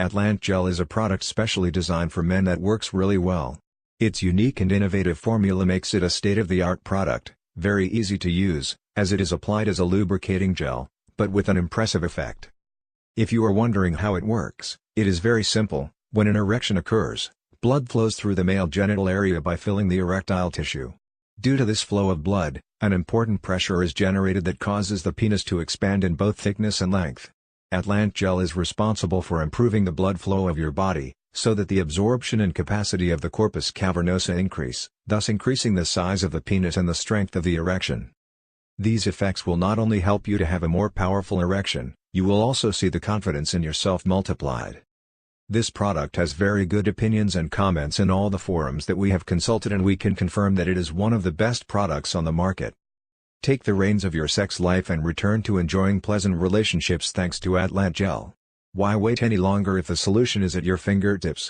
Atlant Gel is a product specially designed for men that works really well. Its unique and innovative formula makes it a state-of-the-art product, very easy to use, as it is applied as a lubricating gel, but with an impressive effect. If you are wondering how it works, it is very simple. When an erection occurs, blood flows through the male genital area by filling the erectile tissue. Due to this flow of blood, an important pressure is generated that causes the penis to expand in both thickness and length. Atlant Gel is responsible for improving the blood flow of your body, so that the absorption and capacity of the corpus cavernosa increase, thus increasing the size of the penis and the strength of the erection. These effects will not only help you to have a more powerful erection, you will also see the confidence in yourself multiplied. This product has very good opinions and comments in all the forums that we have consulted, and we can confirm that it is one of the best products on the market. Take the reins of your sex life and return to enjoying pleasant relationships thanks to Atlant Gel. Why wait any longer if the solution is at your fingertips?